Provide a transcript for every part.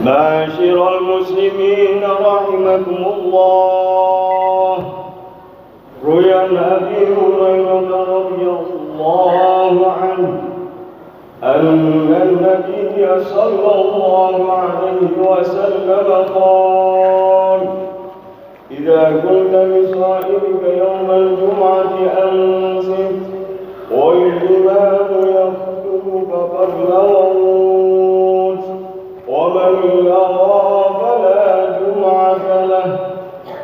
معاشر المسلمين رحمكم الله، روي عن أبي هريرة رضي الله عنه أن النبي صلى الله عليه وسلم قال: إذا كنت بصائبك يوم الجمعة أنصت والإمام يخطب فقد موت، ومن يرى فلا جمعة له.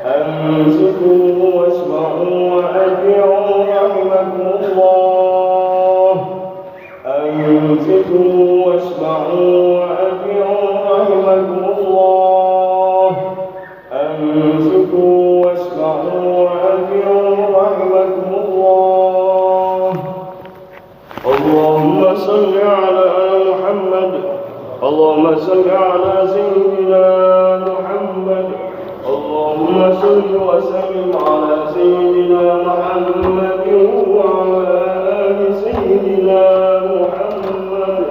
أنصتوا واسمعوا وأطيعوا رحمكم الله. أنصتوا واسمعوا وأطيعوا رحمكم الله. أنصتوا واسمعوا وأطيعوا رحمكم الله. اللهم صل على محمد. اللهم صل على سيدنا محمد. اللهم صل وسلم على سيدنا محمد وعلى آل سيدنا محمد.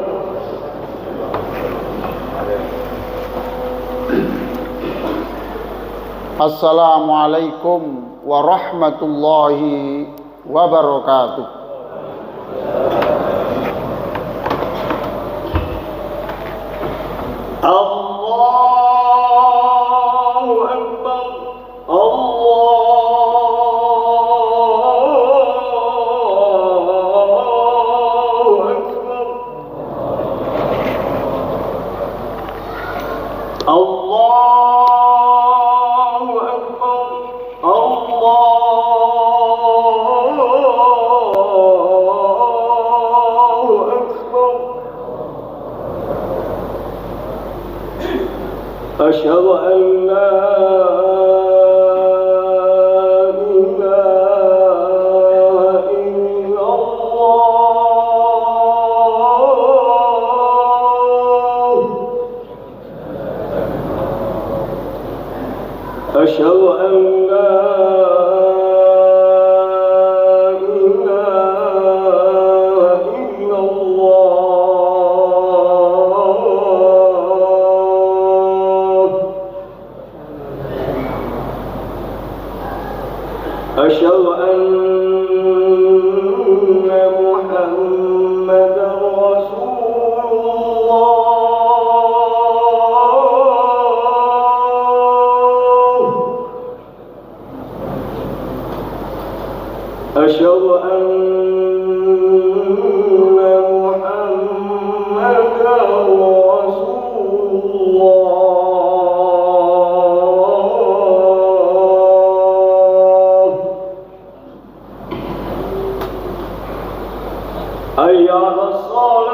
Assalamualaikum warahmatullahi wabarakatuh. Allahu Akbar. Allahu Akbar. Allahu Akbar. Allahu Akbar. أشهد أن لا إله إلا الله. أشهد أن لا إله إلا الله. أشهد أن محمدا رسول الله. أشهد أن محمدا رسول الله. حي على الصلاة.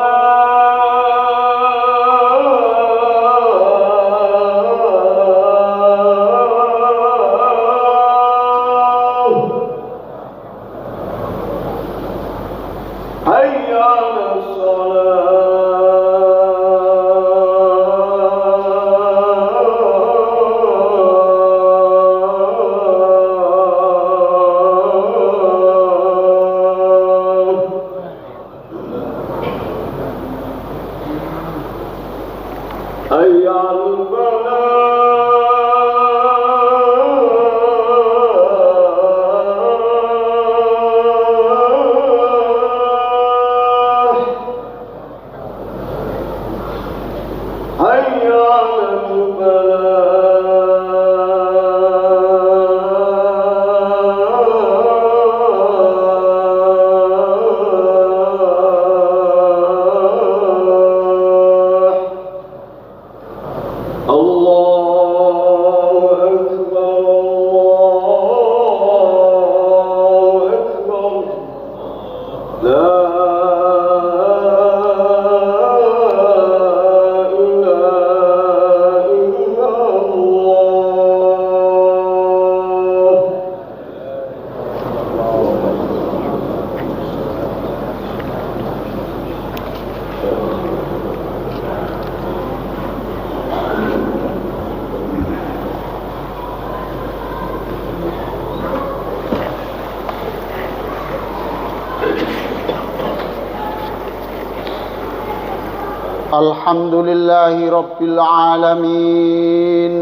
Alhamdulillahi Rabbil Alamin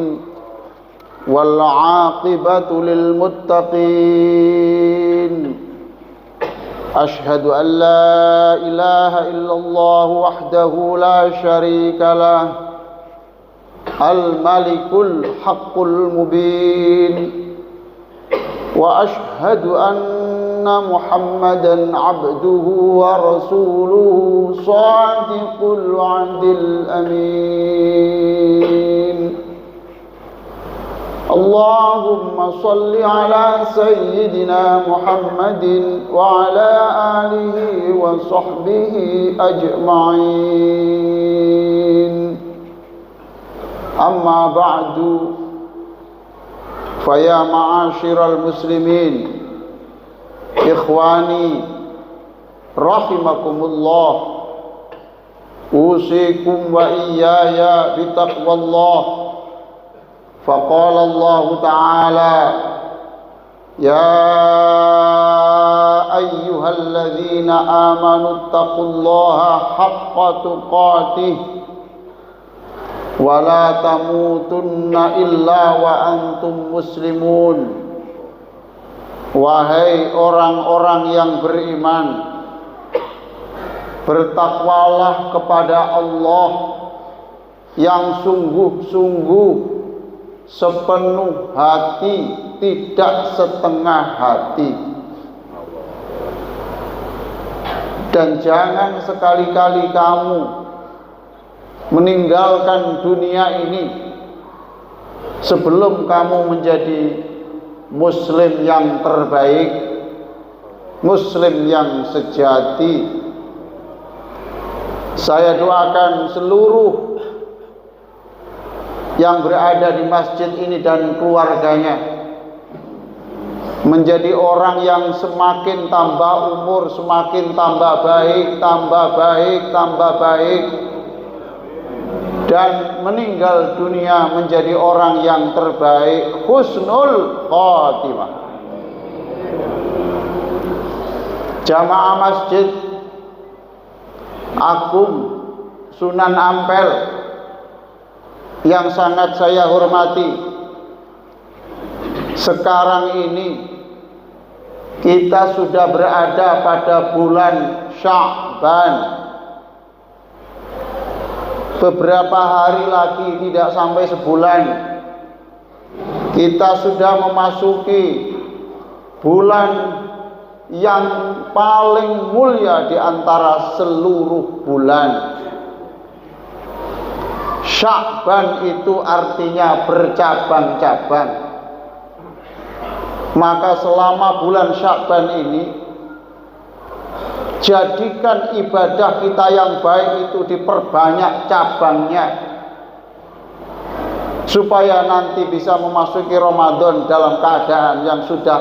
wal aqibatu lil muttaqin. Ashhadu an la ilaha illallah wahdahu la syarika lah, al malikul haqqul mubin. Wa ashhadu anna Muhammadan abduhu wa rasuluhu sadiqul wa'dil amin. Allahumma salli ala sayyidina Muhammadin wa ala alihi wa sahbihi ajma'in. Amma ba'du, faya ma'asyiral muslimin, ikhwani rahimakumullah, usikum wa iyaya bitaqwallah. Faqala Allah Ta'ala, ya ayyuhalladzina amanu taqullaha haqqa tuqatih wa la tamutunna illa wa antum muslimun. Wahai orang-orang yang beriman, bertakwalah kepada Allah yang sungguh-sungguh, sepenuh hati, tidak setengah hati. Dan jangan sekali-kali kamu meninggalkan dunia ini sebelum kamu menjadi muslim yang terbaik, muslim yang sejati. Saya doakan seluruh yang berada di masjid ini dan keluarganya menjadi orang yang semakin tambah umur, semakin tambah baik, tambah baik, tambah baik, dan meninggal dunia menjadi orang yang terbaik, husnul khatimah. Jamaah Masjid Agung Sunan Ampel yang sangat saya hormati, sekarang ini kita sudah berada pada bulan Sya'ban. Beberapa hari lagi, tidak sampai sebulan, kita sudah memasuki bulan yang paling mulia di antara seluruh bulan. Sya'ban itu artinya bercabang-cabang. Maka selama bulan Sya'ban ini, jadikan ibadah kita yang baik itu diperbanyak cabangnya, supaya nanti bisa memasuki Ramadan dalam keadaan yang sudah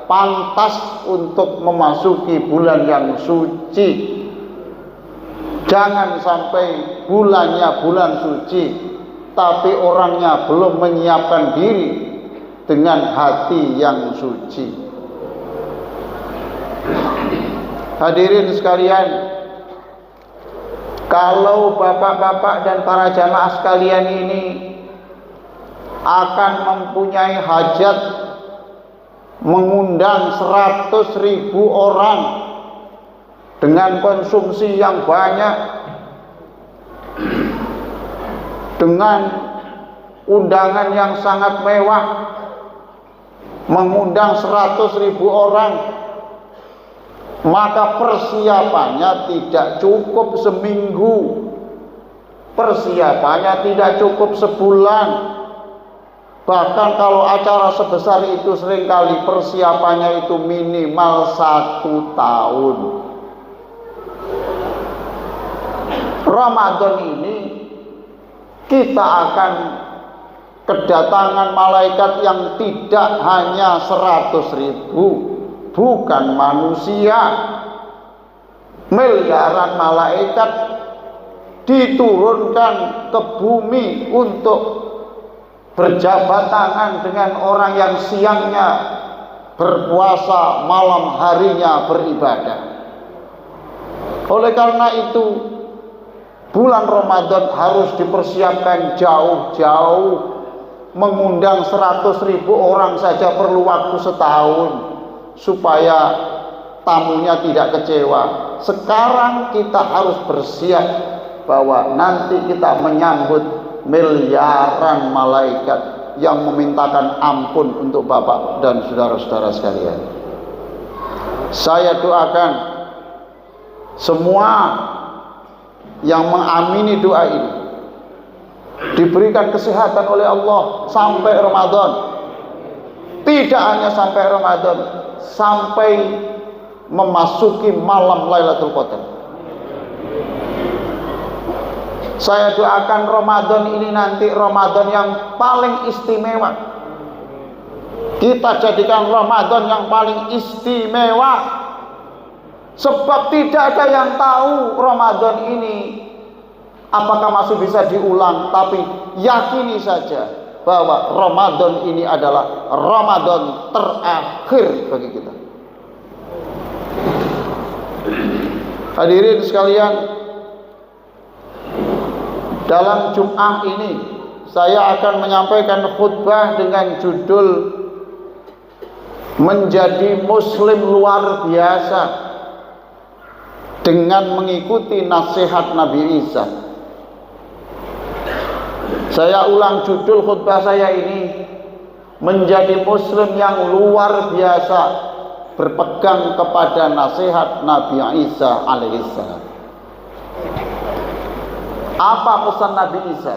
pantas untuk memasuki bulan yang suci. Jangan sampai bulannya bulan suci, tapi orangnya belum menyiapkan diri dengan hati yang suci. Hadirin sekalian, kalau bapak-bapak dan para jamaah sekalian ini akan mempunyai hajat mengundang 100.000 orang dengan konsumsi yang banyak, dengan undangan yang sangat mewah, mengundang 100.000 orang, maka persiapannya tidak cukup seminggu, persiapannya tidak cukup sebulan. Bahkan kalau acara sebesar itu seringkali persiapannya itu minimal 1 tahun. Ramadan ini kita akan kedatangan malaikat yang tidak hanya 100.000, bukan manusia, miliaran malaikat diturunkan ke bumi untuk berjabat tangan dengan orang yang siangnya berpuasa, malam harinya beribadah. Oleh karena itu, bulan Ramadan harus dipersiapkan jauh-jauh. Mengundang 100.000 orang saja perlu waktu setahun supaya tamunya tidak kecewa. Sekarang kita harus bersiap bahwa nanti kita menyambut miliaran malaikat yang memintakan ampun untuk Bapak dan saudara-saudara sekalian. Saya doakan semua yang mengamini doa ini diberikan kesehatan oleh Allah sampai Ramadan. Tidak hanya sampai Ramadan, sampai memasuki malam Lailatul Qadar. Saya doakan Ramadan ini nanti Ramadan yang paling istimewa. Kita jadikan Ramadan yang paling istimewa. Sebab tidak ada yang tahu Ramadan ini apakah masih bisa diulang. Tapi yakini saja bahwa Ramadan ini adalah Ramadan terakhir bagi kita. Hadirin sekalian, dalam Jum'ah ini saya akan menyampaikan khutbah dengan judul Menjadi Muslim Luar Biasa dengan mengikuti nasihat Nabi Isa. Saya ulang judul khutbah saya ini, Menjadi Muslim yang luar biasa berpegang kepada nasihat Nabi Isa alaihissalam. Apa pesan Nabi Isa?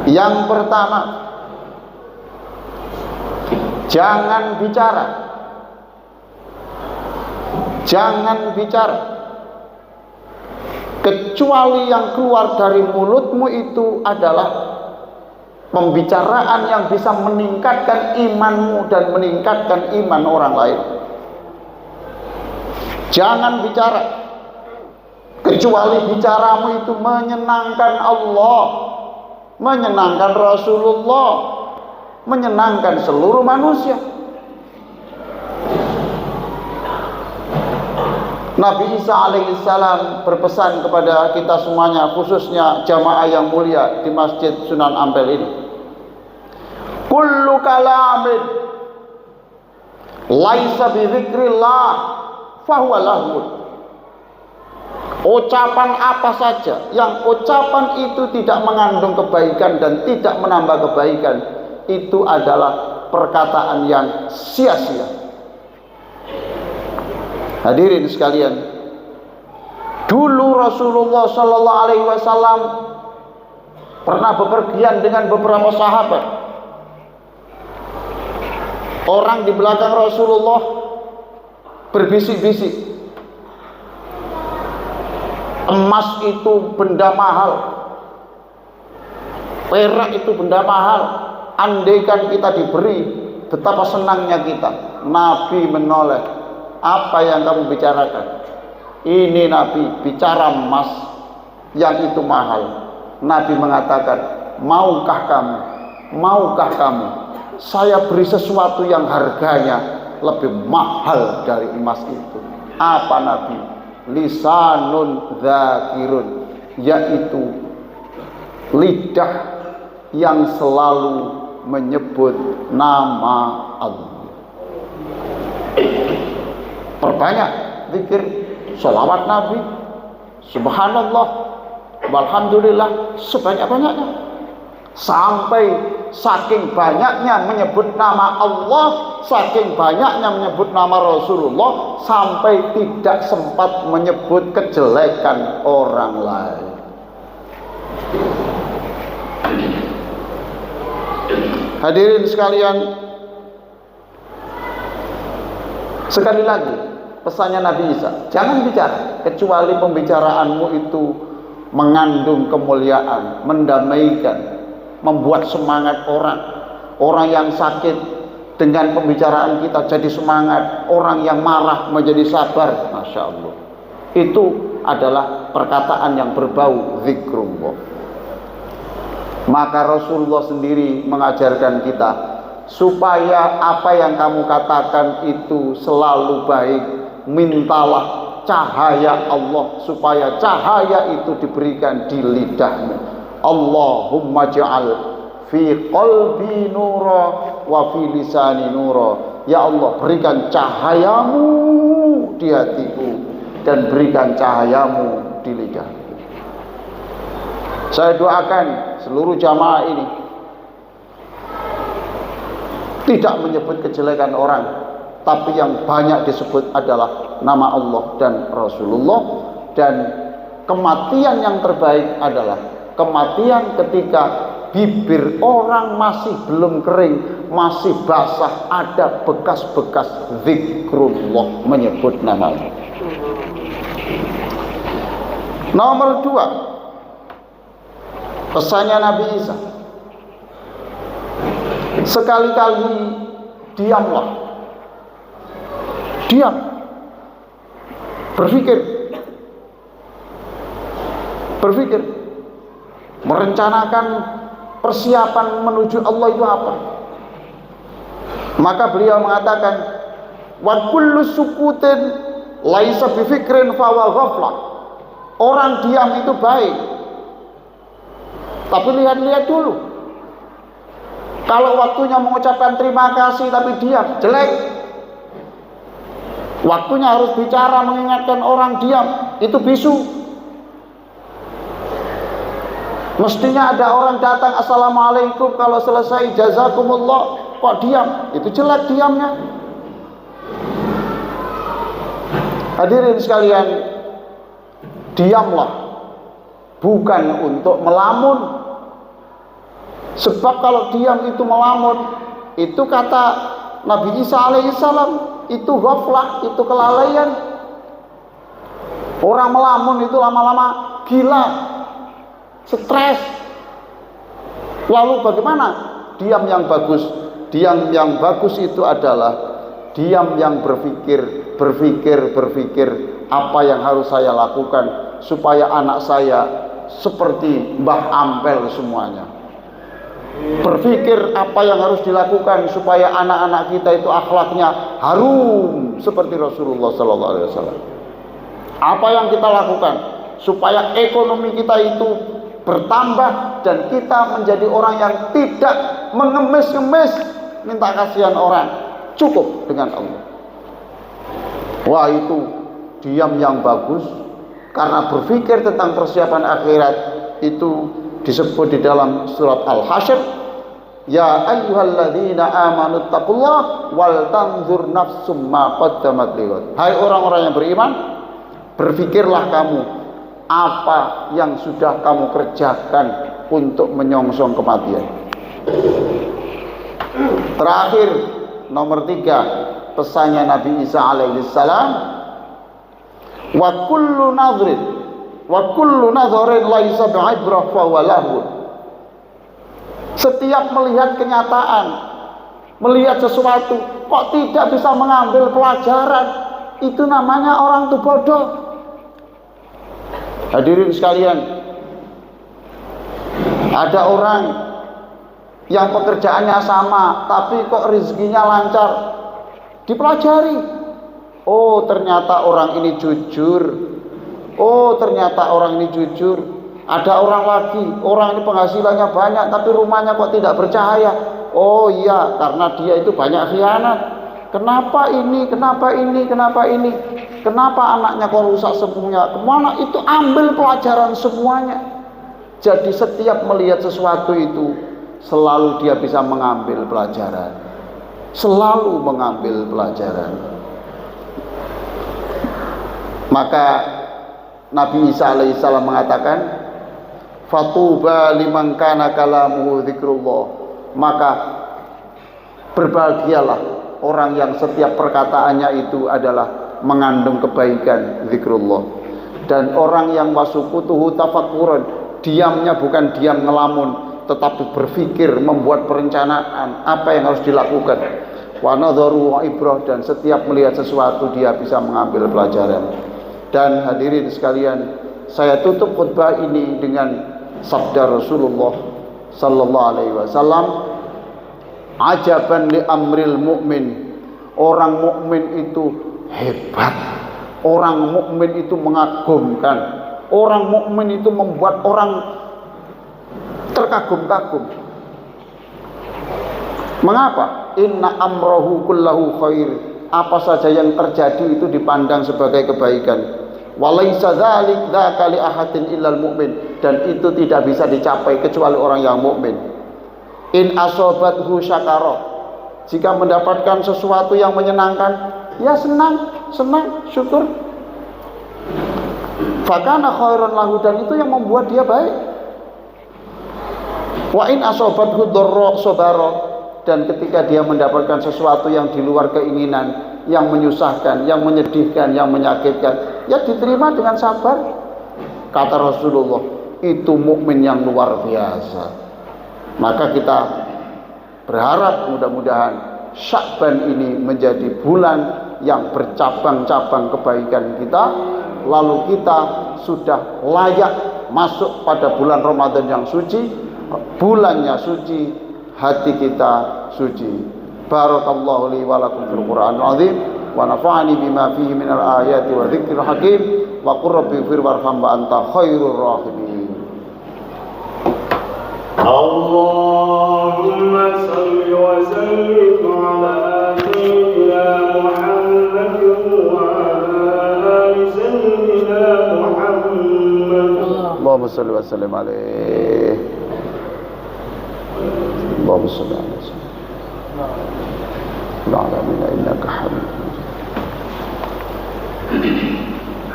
Yang pertama, jangan bicara. Jangan bicara kecuali yang keluar dari mulutmu itu adalah pembicaraan yang bisa meningkatkan imanmu dan meningkatkan iman orang lain. Jangan bicara kecuali bicaramu itu menyenangkan Allah, menyenangkan Rasulullah, menyenangkan seluruh manusia. Nabi Isa alaihissalam berpesan kepada kita semuanya, khususnya jamaah yang mulia di Masjid Sunan Ampel ini. Kullu kalamin laisa bi dzikrillah fahuwa lahwun. Ucapan apa saja yang ucapan itu tidak mengandung kebaikan dan tidak menambah kebaikan, itu adalah perkataan yang sia-sia. Hadirin sekalian, dulu Rasulullah Sallallahu Alaihi Wasallam pernah bepergian dengan beberapa sahabat. Orang di belakang Rasulullah berbisik-bisik, emas itu benda mahal, perak itu benda mahal. Andaikan kita diberi, betapa senangnya kita. Nabi menoleh, apa yang kamu bicarakan? Ini Nabi bicara emas yang itu mahal. Nabi mengatakan, maukah kamu? Maukah kamu? Saya beri sesuatu yang harganya lebih mahal dari emas itu. Apa Nabi? Lisanun dzakirun, yaitu lidah yang selalu menyebut nama Allah. Perbanyak zikir, sholawat Nabi, subhanallah, walhamdulillah, sebanyak-banyaknya. Sampai saking banyaknya menyebut nama Allah, saking banyaknya menyebut nama Rasulullah, sampai tidak sempat menyebut kejelekan orang lain. Hadirin sekalian, sekali lagi pesannya Nabi Isa, jangan bicara kecuali pembicaraanmu itu mengandung kemuliaan, mendamaikan, membuat semangat orang. Orang yang sakit dengan pembicaraan kita jadi semangat, orang yang marah menjadi sabar. Masya Allah, itu adalah perkataan yang berbau zikrullah. Maka Rasulullah sendiri mengajarkan kita supaya apa yang kamu katakan itu selalu baik. Mintalah cahaya Allah, supaya cahaya itu diberikan di lidahmu. Allahumma ja'al fi qalbi nura wa fi lisani nura. Ya Allah, berikan cahayamu di hatiku dan berikan cahayamu di lidahku. Saya doakan seluruh jamaah ini tidak menyebut kejelekan orang, tapi yang banyak disebut adalah nama Allah dan Rasulullah. Dan kematian yang terbaik adalah kematian ketika bibir orang masih belum kering, masih basah, ada bekas-bekas zikrullah, menyebut nama Allah. Nomor 2, pesannya Nabi Isa, sekali-kali diamlah, diam, berpikir, merencanakan persiapan menuju Allah itu apa. Maka beliau mengatakan, wa kullu sukutin laisa bifikrin fawa ghaflah. Orang diam itu baik, tapi lihat-lihat dulu. Kalau waktunya mengucapkan terima kasih tapi diam, jelek. Waktunya harus bicara, mengingatkan orang, diam, itu bisu. Mestinya ada orang datang, assalamualaikum, kalau selesai jazakumullah, kok diam, itu jelek diamnya. Hadirin sekalian, diamlah, bukan untuk melamun. Sebab kalau diam itu melamun, itu kata Nabi Isa alaihissalam, itu ghaflah, itu kelalaian. Orang melamun itu lama-lama gila, stres. Lalu bagaimana? Diam yang bagus. Diam yang bagus itu adalah diam yang berpikir apa yang harus saya lakukan supaya anak saya seperti Mbah Ampel semuanya. Berpikir apa yang harus dilakukan supaya anak-anak kita itu akhlaknya harum seperti Rasulullah SAW. Apa yang kita lakukan supaya ekonomi kita itu bertambah dan kita menjadi orang yang tidak mengemis-ngemis minta kasihan orang, cukup dengan Allah. Wah, itu diam yang bagus, karena berpikir tentang persiapan akhirat itu disebut di dalam surat Al-Hasyr, ya ayyuhalladzina amanu taqullah wal tanzur nafsum ma qaddamat lighad. Hai orang-orang yang beriman, berpikirlah kamu apa yang sudah kamu kerjakan untuk menyongsong kematian. Terakhir, nomor 3, pesannya Nabi Isa alaihissalam, wa kullu nadharin laisa bi'ibrah fa huwa lahun. Setiap melihat kenyataan, melihat sesuatu kok tidak bisa mengambil pelajaran, itu namanya orang itu bodoh. Hadirin sekalian, ada orang yang pekerjaannya sama tapi kok rezekinya lancar, dipelajari. Oh, ternyata orang ini jujur. Oh, ternyata orang ini jujur. Ada orang lagi, orang ini penghasilannya banyak tapi rumahnya kok tidak bercahaya. Oh iya, karena dia itu banyak khianat. Kenapa ini? Kenapa ini? Kenapa ini? Kenapa anaknya kok rusak semuanya? Kemana? Itu ambil pelajaran semuanya. Jadi setiap melihat sesuatu itu selalu dia bisa mengambil pelajaran. Selalu mengambil pelajaran. Maka Nabi Isa alaihissalam mengatakan, fatuba liman kana kalamuhu dzikrullah. Maka berbahagialah orang yang setiap perkataannya itu adalah mengandung kebaikan, zikrullah. Dan orang yang wasukutuhu tafakkuran, diamnya bukan diam ngelamun, tetapi berpikir, membuat perencanaan apa yang harus dilakukan. Wa nadharu wa ibrah, dan setiap melihat sesuatu dia bisa mengambil pelajaran. Dan hadirin sekalian, saya tutup khutbah ini dengan sabda Rasulullah sallallahu alaihi wasallam, ajaban li amril mu'min. Orang mukmin itu hebat, Orang mukmin itu mengagumkan. Orang mukmin itu membuat orang terkagum-kagum. Mengapa? Inna amrohu kullahu khair. Apa saja yang terjadi itu dipandang sebagai kebaikan. Walaysa dzalik dzaka li ahadin illal mu'min. Dan itu tidak bisa dicapai kecuali orang yang mukmin. In asobathu syakara. Jika mendapatkan sesuatu yang menyenangkan, ya senang, syukur. Fakana khairan lahu, dan itu yang membuat dia baik. Wa in asobathu dharra sabara, dan ketika dia mendapatkan sesuatu yang di luar keinginan, yang menyusahkan, yang menyedihkan, yang menyakitkan, ya diterima dengan sabar. Kata Rasulullah, itu mukmin yang luar biasa. Maka kita berharap mudah-mudahan Sya'ban ini menjadi bulan yang bercabang-cabang kebaikan kita, lalu kita sudah layak masuk pada bulan Ramadan yang suci. Bulannya suci, hati kita suci. Barakallahu li wa lakum fil Qur'anil azim wa nafa'ani bima fihi minal ayati wa dzikril hakim wa qur rabbi ighfir warham wa anta khairur rahimin. Allahumma salli wa sallim ala sayyidina Muhammad wa ala ali sayyidina Muhammad. Allahumma salli wa sallim alaihi. Allahumma salli ala sayyidina Muhammad innaka hamidun majid.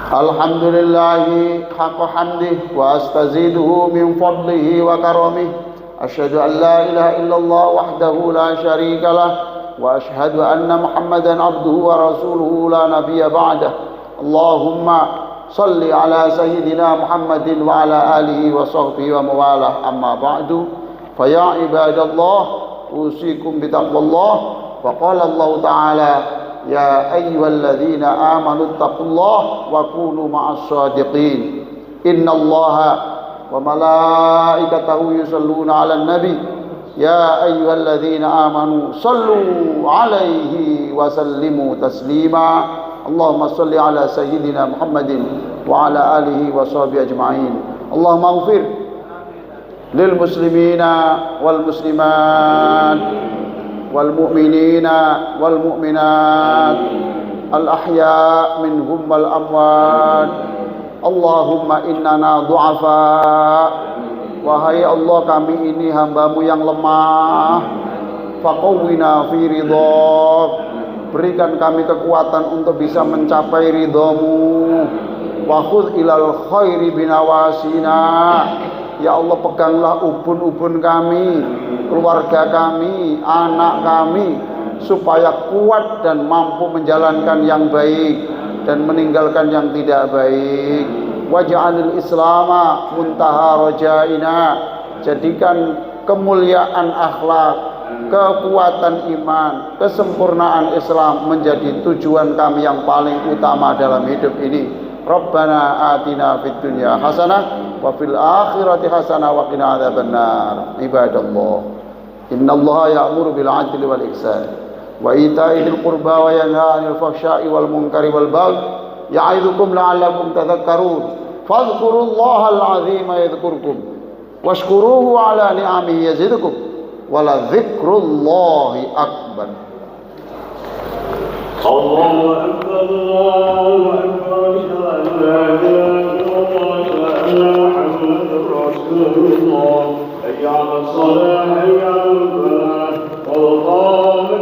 Alhamdulillahi haqqa hamdih wa astaziduhu min fadlihi wa karamih. Asyhadu an la ilaha illallah wahdahu la syarika lah wa asyhadu anna Muhammadan abduhu wa rasuluhu la nabiyya ba'dah. Allahumma salli ala sayyidina Muhammadin wa ala alihi wa sahbihi wa mawalah. Amma ba'du, fa ya ibadallah usikum bi taqwallah. Fa qala Allah ta'ala ya ayyuhalladzina amanu taqullaha wa kunu ma'as shadiqin. Innallaha wa malaikatahu yusalluna 'alan nabi ya ayyuhalladzina amanu sallu 'alaihi wa sallimu taslima. Allahumma shalli 'ala sayyidina Muhammadin wa 'ala alihi wa sahbihi ajma'in. Allahumma ighfir lil muslimina wal muslimat wal mu'minina wal mu'minat al ahya minhum wal amwat. Allahumma innana du'afa. Wahai Allah, kami ini hambamu yang lemah. Faqawwina fi ridhak. Berikan kami kekuatan untuk bisa mencapai ridhamu. Wa khudh ilal khairi binawasina. Ya Allah, peganglah ubun-ubun kami, keluarga kami, anak kami, supaya kuat dan mampu menjalankan yang baik dan meninggalkan yang tidak baik. Waj'alil islama muntaha rajaina. Jadikan kemuliaan akhlak, kekuatan iman, kesempurnaan Islam menjadi tujuan kami yang paling utama dalam hidup ini. Rabbana atina fid dunya hasanah wa fil akhirati hasanah wa qina adzabannar. Ibadallah, innallaha ya'muru bil 'adli wal ihsan wa ita'i dzil qurba wa yanha 'anil fahsya'i wal munkari wal baghi ya'idzukum la'allakum tadhakkarun. Fadhkurullahal 'azima yadhkurkum washkuruhu 'ala ni'amihi yazidkum wa la dzikrullahi akbar. Allahu akbar, Allahu akbar, la ilaha illallah, Muhammadur Rasulullah. Hayya 'alas salah, hayya 'alal falah, qad